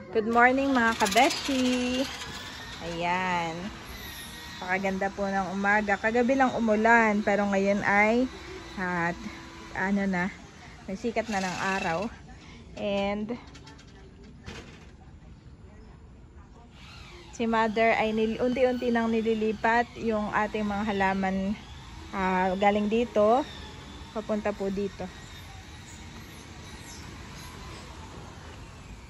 Good morning mga kabeshi. Ayan. Pakaganda po ng umaga. Kagabi lang umulan pero ngayon ay may sikat na ng araw. And si Mother ay unti-unti nang nililipat yung ating mga halaman galing dito papunta po dito.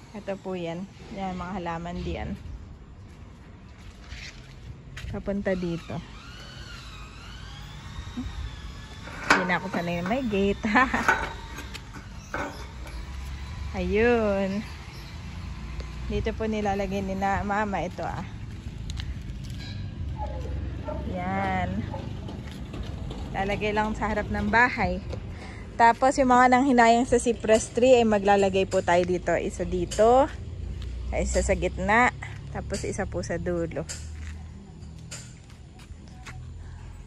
Ito po yan. Yan mga halaman diyan. Papunta dito. Hindi na ako sanay may gate. Ayun. Dito po nilalagay ni na mama ito Yan. Lalagay lang sa harap ng bahay. Tapos yung mga nanghinayang sa cypress tree ay maglalagay po tayo dito. Isa dito. Isa sa gitna. Tapos isa po sa dulo.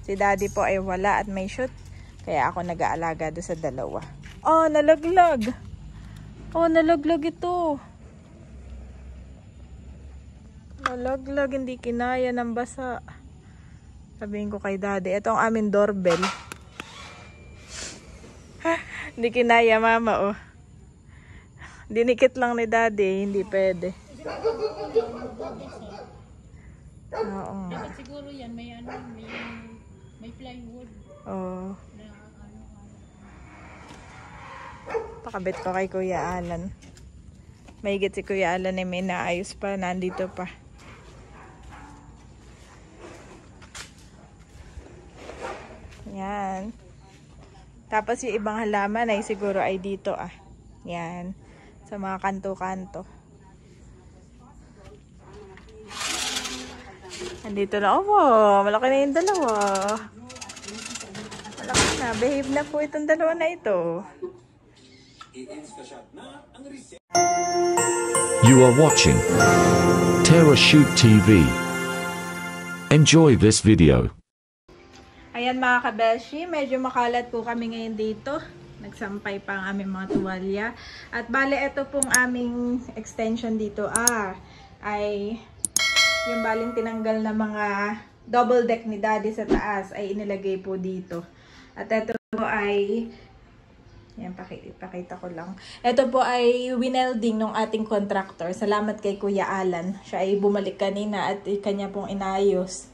Si daddy po ay wala at may shoot. Kaya ako nag-aalaga doon sa dalawa. Oh, nalaglag. Oh, nalaglag ito. Nalaglag. Hindi kinaya ng basa. Sabihin ko kay daddy. Ito ang aming doorbell. Hindi kinaya mama Dinikit lang ni daddy. Hindi pwede. Oo. Dapat siguro yan may plywood. Oo. Pakabit ko kay Kuya Alan. Mahigit si Kuya Alan ay may naayos pa. Nandito pa. Yan. Tapos yung ibang halaman ay siguro ay dito Yan. Sa mga kanto-kanto. Andito na. Malaki na yung dalawa. Malaki na. Behave na po itong dalawa na ito. You are watching TerraShoot TV. Enjoy this video. Ayan mga kabeshi, medyo makalat po kami ngayon dito. Nagsampay pa ang aming mga tuwalya. At bale, ito pong aming extension dito ay yung baling tinanggal na mga double deck ni daddy sa taas ay inilagay po dito. At ito po ay, yan, pakita ko lang. Ito po ay winelding ng ating contractor. Salamat kay Kuya Alan. Siya ay bumalik kanina at kanya pong inayos.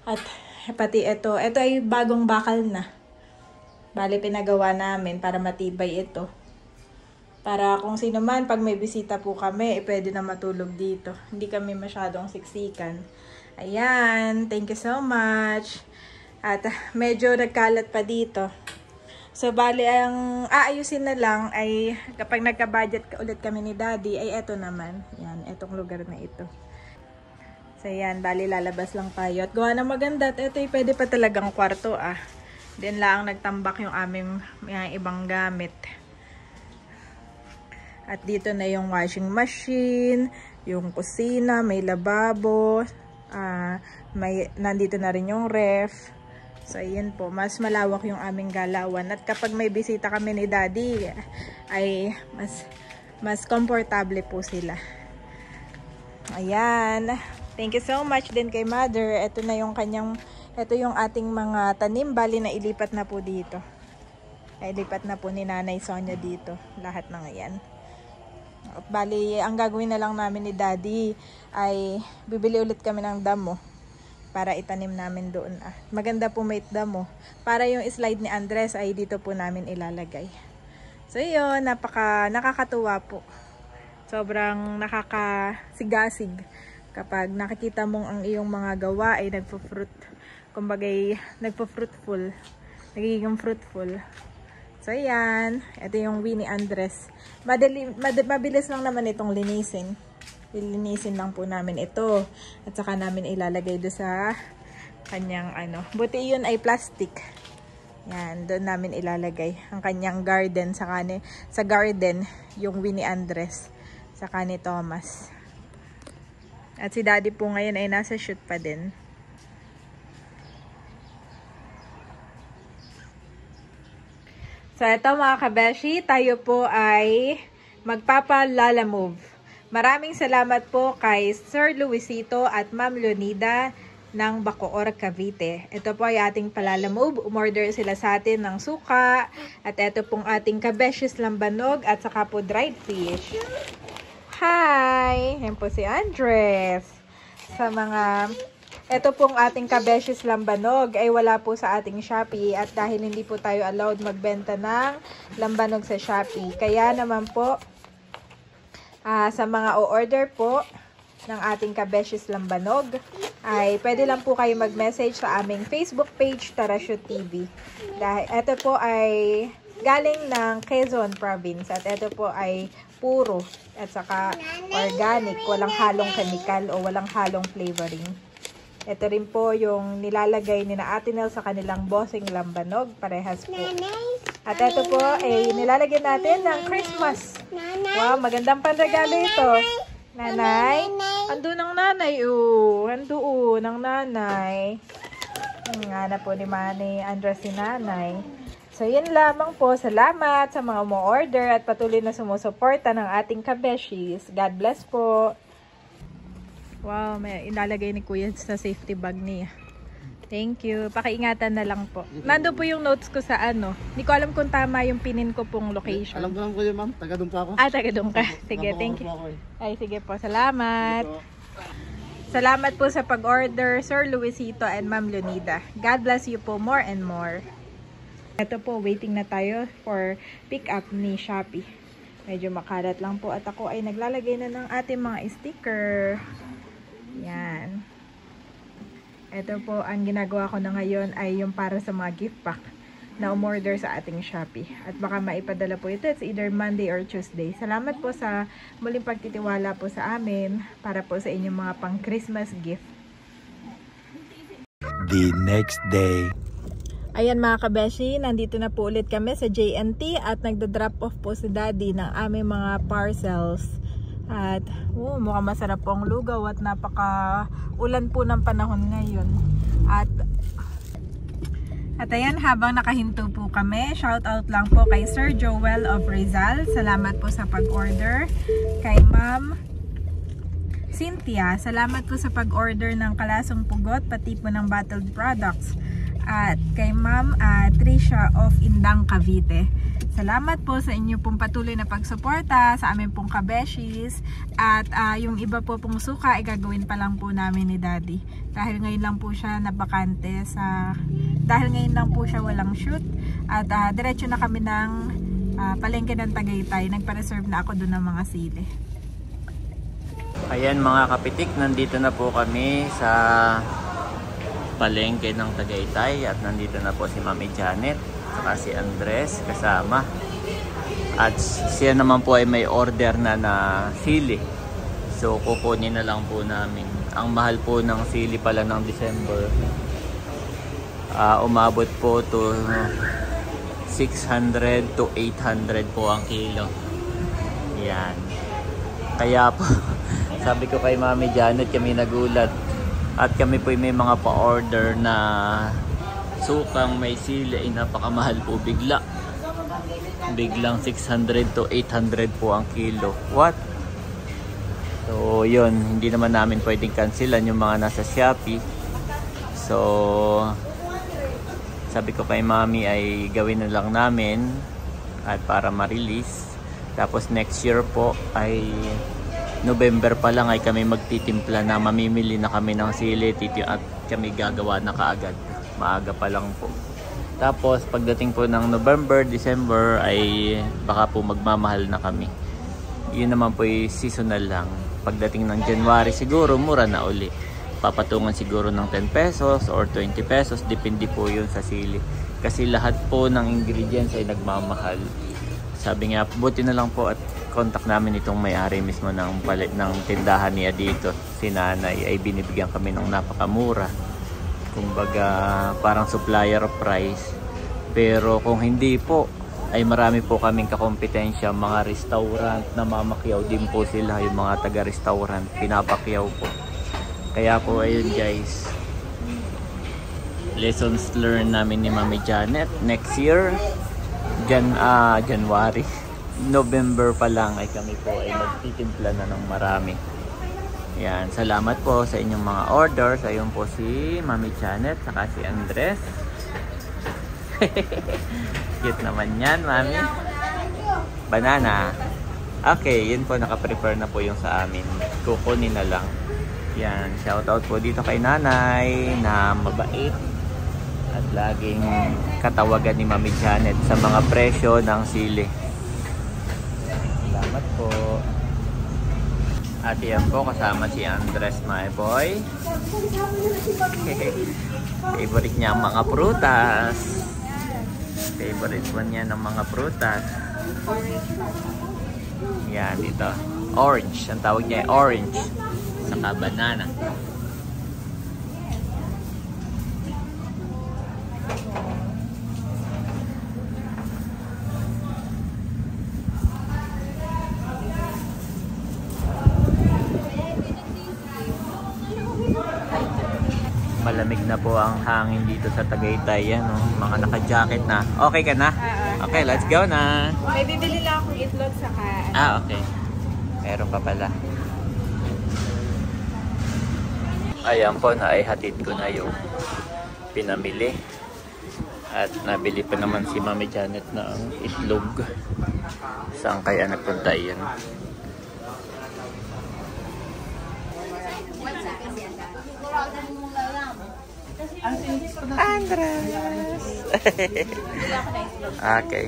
At pati ito ay bagong bakal na. Bale, pinagawa namin para matibay ito. Para kung sino man, pag may bisita po kami, pwede na matulog dito. Hindi kami masyadong siksikan. Ayan, thank you so much. At medyo nagkalat pa dito. So, bale, ang aayusin na lang ay kapag nagka-budget ulit kami ni daddy, ay eto naman. Yan, etong lugar na ito. So, yan, bali lalabas lang tayo. At gawa na maganda. At ito ay pwede pa talagang kwarto Then lang nagtambak yung aming ibang gamit. At dito na yung washing machine, yung kusina, may lababo, nandito na rin yung ref. So, ayan po. Mas malawak yung aming galawan. At kapag may bisita kami ni daddy, ay mas komportable po sila. Ayan. Thank you so much din kay Mother. Ito na yung ito yung ating mga tanim. Bali na ilipat na po dito. Ilipat na po ni Nanay Sonia dito. Lahat ng yan. Bali, ang gagawin na lang namin ni Daddy ay bibili ulit kami ng damo para itanim namin doon. Maganda po may damo. Para yung slide ni Andres ay dito po namin ilalagay. So yun, nakakatuwa po. Sobrang nakakasigasig kapag nakikita mong ang iyong mga gawa ay nagpo-fruit. Kumbagay, nagpo-fruitful. Nagiging fruitful. So, ayan. Ito yung Winnie Andres. Mabilis lang naman itong linisin. Lilinisin lang po namin ito. At saka namin ilalagay doon sa kanyang Buti yun ay plastic. Yan, doon namin ilalagay. Ang kanyang garden. Sa garden, yung Winnie Andres. Saka ni Thomas. At si daddy po ngayon ay nasa shoot pa din. So, ito mga kabeshi, tayo po ay magpapa-lala move. Maraming salamat po kay Sir Luisito at Ma'am Leonida ng Bacoor, Cavite. Ito po ay ating palalamove. Umorder sila sa atin ng suka. At ito pong ating kabeshis lambanog at saka po dried fish. Hi! Yan po si Andres. Sa mga... Ito pong ating kabeshis lambanog ay wala po sa ating Shopee at dahil hindi po tayo allowed magbenta ng lambanog sa Shopee. Kaya naman po, sa mga o-order po ng ating kabeshis lambanog, ay pwede lang po kayo mag-message sa aming Facebook page, Tara Shoot TV. Dahil ito po ay galing ng Quezon Province at ito po ay puro at saka organic, walang halong chemical o walang halong flavoring. Ito rin po yung nilalagay ni na Ate Nel sa kanilang bossing lambanog. Parehas po. At ito po ay nilalagay natin ng Christmas. Wow, magandang panregalo ito. Nanay? Ando ng nanay. Ando ng nanay. Nga na po ni Manny Andres si nanay. So, yun lamang po. Salamat sa mga mo-order at patuloy na sumusuporta ng ating kabeshis. God bless po. Wow, may ilalagay ni Kuya sa safety bag niya. Thank you. Pakiingatan na lang po. Nandun po yung notes ko sa ano. Hindi ko alam kung tama yung pinin ko pong location. Alam ko yun, ma'am. Taga-dun pa ako. Taga doon ka. Sige, thank you. Ay, sige po. Salamat. Salamat po sa pag-order, Sir Luisito and Ma'am Leonida. God bless you po more and more. Ito po, waiting na tayo for pick up ni Shopee. Medyo makalat lang po at ako ay naglalagay na ng ating mga sticker. Yan. Ito po, ang ginagawa ko na ngayon ay yung para sa mga gift pack na umorder sa ating Shopee. At baka maipadala po ito. It's either Monday or Tuesday. Salamat po sa muling pagtitiwala po sa amin para po sa inyong mga pang Christmas gift. The next day. Ayan mga kabeshi, nandito na po ulit kami sa JNT at nagda-drop off po si Daddy ng aming mga parcels. At mukhang masarap po ang lugaw at napaka ulan po ng panahon ngayon. At ayan, habang nakahinto po kami, shout out lang po kay Sir Joel of Rizal. Salamat po sa pag-order. Kay Ma'am Cynthia, salamat po sa pag-order ng kalasong pugot pati po ng bottled products. At kay Ma'am Trisha of Indang, Cavite. Salamat po sa inyo pong patuloy na pagsuporta sa amin pong kabeshis. At yung iba po pong suka ay gagawin pa lang po namin ni Daddy. Dahil ngayon lang po siya nabakante dahil ngayon lang po siya walang shoot. At diretso na kami ng palengke ng Tagaytay. Nagpa-reserve na ako doon ng mga sili. Ayan mga kapitik, nandito na po kami sa palengke ng Tagaytay at nandito na po si Mami Janet saka si Andres kasama at siya naman po ay may order na sili, so kukunin na lang po namin. Ang mahal po ng sili pala ng December, umabot po to 600 to 800 po ang kilo. Yan, kaya po sabi ko kay Mami Janet, kami nagulat at kami po may mga pa-order na sukang may sili ay napakamahal po biglang 600 to 800 po ang kilo. What? So yun, hindi naman namin pwedeng cancelan yung mga nasa Shopee. So sabi ko kay Mami ay gawin na lang namin at para ma-release. Tapos next year po ay November pa lang ay kami magtitimpla na, mamimili na kami ng sili at kami gagawa na kaagad. Maaga pa lang po. Tapos pagdating po ng November, December ay baka po magmamahal na kami. Yun naman po ay seasonal lang. Pagdating ng January siguro mura na uli. Papatungan siguro ng 10 pesos or 20 pesos, depende po yun sa sili. Kasi lahat po ng ingredients ay nagmamahal. Sabi nga, buti na lang po at contact namin itong may-ari mismo ng tindahan niya dito. Si nanay ay binibigyan kami ng napakamura. Kumbaga parang supplier of price. Pero kung hindi po ay marami po kaming kakompetensya, mga restaurant na mamakyaw din po sila, yung mga taga-restaurant pinapakyaw po. Kaya po ayun guys, lessons learned namin ni Mami Janet. Next year January November pa lang ay kami po ay magtitimpla na ng marami. Yan, salamat po sa inyong mga orders. Ayun po si Mami Janet saka si Andres. Cute naman yan, Mami. Banana. Okay, yun po, naka-prepare na po yung sa amin. Kukunin na lang. Yan, shoutout po dito kay nanay na mabait at laging katawagan ni Mami Janet sa mga presyo ng sili. Salamat po. At yan po, kasama si Andres, my boy. Favorite niya ang mga prutas. Favorite one niya ng mga prutas. Yan, dito. Orange. Ang tawag niya ay orange. Saka banana. Malamig na po ang hangin dito sa Tagaytay. Yan, oh. Mga naka-jacket na. Okay ka na? Okay, let's go na. May bibili lang akong itlog saka... Okay. Meron pa pala. Ayan po, naihatid ko na yung pinamili. At nabili pa naman si Mami Janet na ang itlog. Saan kaya nagpunta yan? Andres! Okay.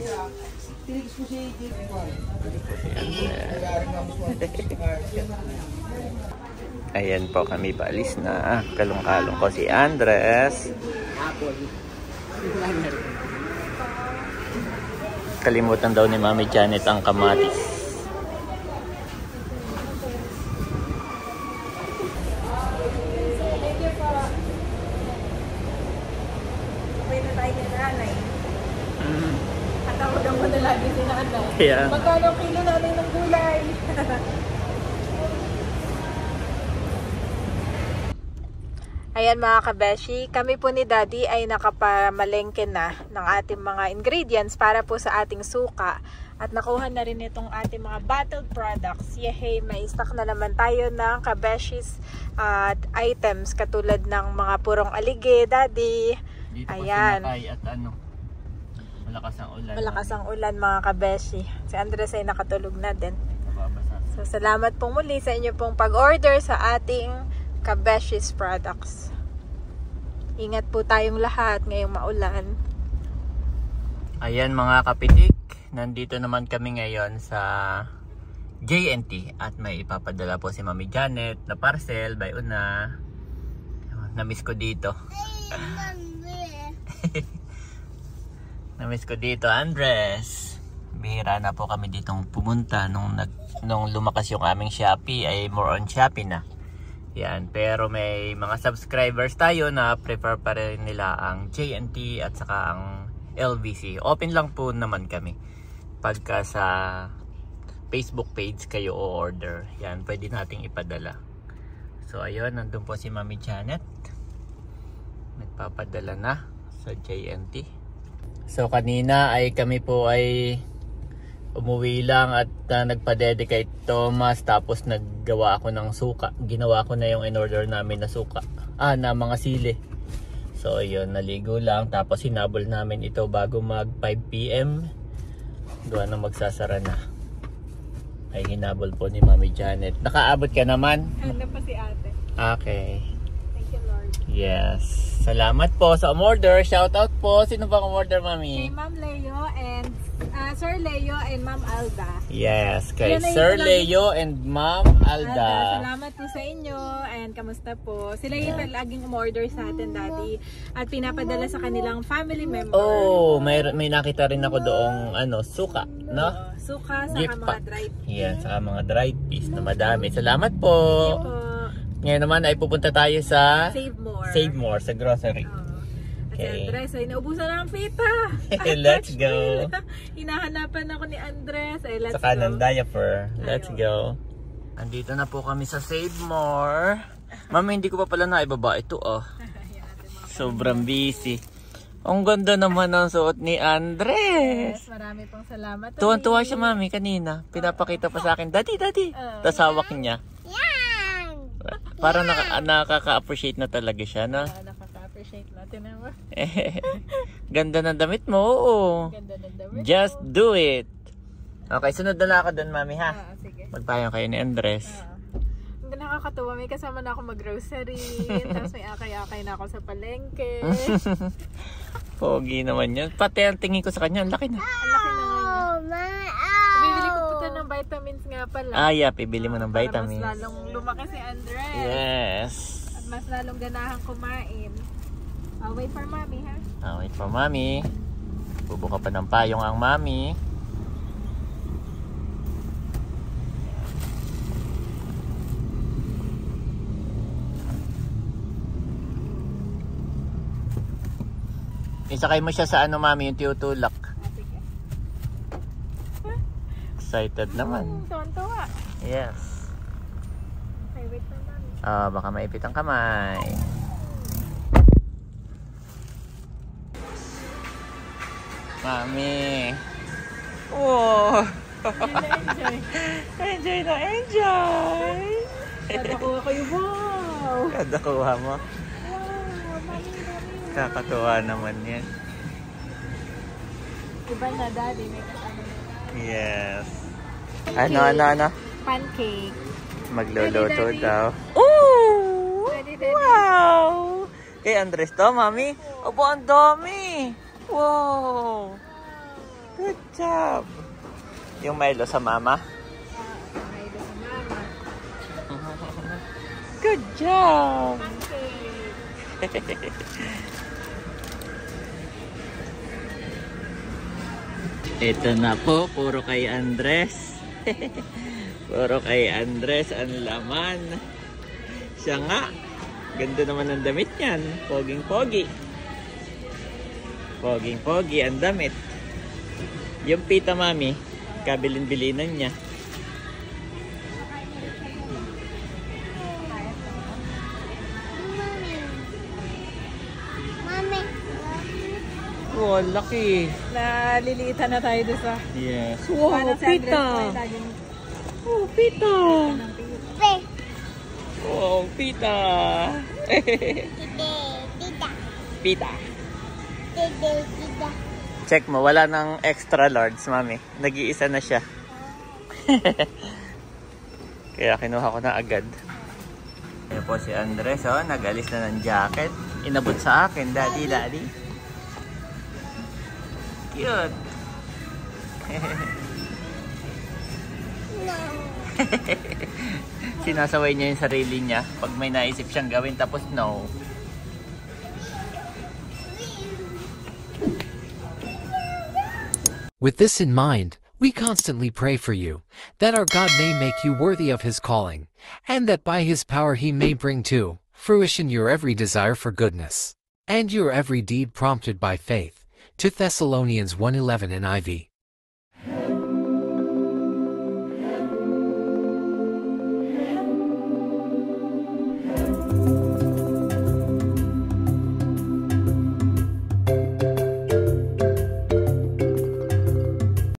Ayan po, kami paalis na. Kalong-kalong ko si Andres. Kalimutan daw ni Mami Janet ang kamatis. Katawagan ko na lagi si nanay. Yeah. Magkano kilo natin ng gulay? Ayan mga kabeshi, kami po ni Daddy ay nakapamalengke na ng ating mga ingredients para po sa ating suka. At nakuha na rin itong ating mga bottled products. Yehey, may stock na naman tayo ng kabeshis items katulad ng mga purong alige, Daddy. Dito ayan. At ano, malakas ang ulan. Malakas ang ulan mga kabeshi. Si Andres ay nakatulog na din. Mababasa. So salamat pong muli sa inyo pong pag-order sa ating kabeshis products. Ingat po tayong lahat ngayong maulan. Ayan mga kapitik, nandito naman kami ngayon sa JNT at may ipapadala po si Mami Janet na parcel by Una. Namiss ko dito. Namiss ko dito, Andres. Bihira na po kami ditong pumunta nung lumakas yung aming Shopee ay more on Shopee na. Yan, pero may mga subscribers tayo na prefer pa rin nila ang JNT at saka ang LVC. Open lang po naman kami. Pagka sa Facebook page kayo o-order, yan, pwede nating ipadala. So ayun, nandun po si Mami Janet. Nagpapadala na sa JNT. So kanina ay kami po ay umuwi lang at nagpa-dedicate Thomas, tapos naggawa ako ng suka. Ginawa ko na yung in-order namin na suka. Na mga sili. So ayun, naligo lang. Tapos hinabol namin ito bago mag 5 PM. Gawa na magsasara na. Ay hinabol po ni Mami Janet. Nakaabot ka naman? Ano pa si ate? Okay. Thank you, Lord. Yes. Salamat po sa umorder. Shout out po. Sino bang umorder, Kay Mami? Ma'am Leo and Sir Leo and Ma'am Alda. Yes, kay Yan ay Sir ito lang. Leo and Ma'am Alda. Salamat po sa inyo and kamusta po. Sila yung laging umorder sa atin, Daddy. At pinapadala sa kanilang family member. Oh, may nakita rin ako doong suka, no? Suka, saka Gift mga pack. dried. Yan, saka mga dried peas na madami. Salamat po. Thank you po. Ngayon naman ay pupunta tayo sa Save More more. sa grocery. At Okay. si Andres ay naubusan na ang pita. Let's go. Hinahanapan ako ni Andres. Ay, let's Saka go. ng diaper. Let's Ayun. go. Andito na po kami sa Save More. Mami, hindi ko pa pala naibaba ito, oh. Sobrang busy. Ang ganda naman ang suot ni Andres. Yes, marami pong salamat. Tuwan-tuwa siya, mami, kanina. Pinapakita pa sa akin, Daddy, Daddy. Tapos hawak niya. Parang nakaka-appreciate na talaga siya, no? Nakaka-appreciate natin naman. Ganda ng damit mo, oo. Ganda ng damit. Just do it. Okay, sunod na lang ako doon, mami, ha? Sige. Magpayong kayo ni Andres. Ang nakakatuwa, may kasama na ako mag-grocery, tapos may akay-akay na ako sa palengke. Pogi naman yun. Pati ang tingin ko sa kanya, ang laki na. Ang laki na ngayon. Bibili ko po ng vitamins nga pala. Yeah, pibili mo ng vitamins. Para mas lalong lumaki si Andres. Yes. At mas lalong ganahang kumain. Wait for mommy, ha? Wait for mami. Bubuka pa ng payong ang mami. Isakay mo siya sa ano, mami, yung tiutulak. Sige. Excited naman. Tuwan-tuwa. Yes. Okay, wait for mommy. Baka maipit ang kamay. Mami. Oh. Enjoy. Enjoy na enjoy. Natakuha ko yung wow. Kada kuha mo. Wow, mommy. Kakatuwa naman yan. Iba na, daddy. May kasama na. Yes. Ano? Pancake. Magluluto Daddy. daw. Ooh! Daddy, daddy. Wow! Kay Andres to, mami. Opo, ang dami. Wow! Good job. Yung Milo sa mama. Okay, doon sa mama. Good job. Pancake. Ito na po, puro kay Andres. Puro kay Andres ang laman. Siya nga. Ganda naman ang damit niyan. Poging-pogi. Poging-pogi ang damit. Yung pita, mami, kabilin-bilinan niya. Wow, laki. Naliliitan na tayo doon sa... Yes. Paano Wow, si Andres pita. ay laging Oh, pita. ng pita? Wow, pita. Pita. Check mo, wala nang extra large, mami. Nag-iisa na siya. Kaya kinuha ko na agad. Ayan po si Andres, oh, nag-alis na ng jacket. Inabot sa akin, daddy. Cute. Sinasaway niya yung sarili niya pag may naisip siyang gawin tapos no. With this in mind, we constantly pray for you, that our God may make you worthy of his calling, and that by his power he may bring to fruition your every desire for goodness, and your every deed prompted by faith. 2 Thessalonians 1:11 NIV.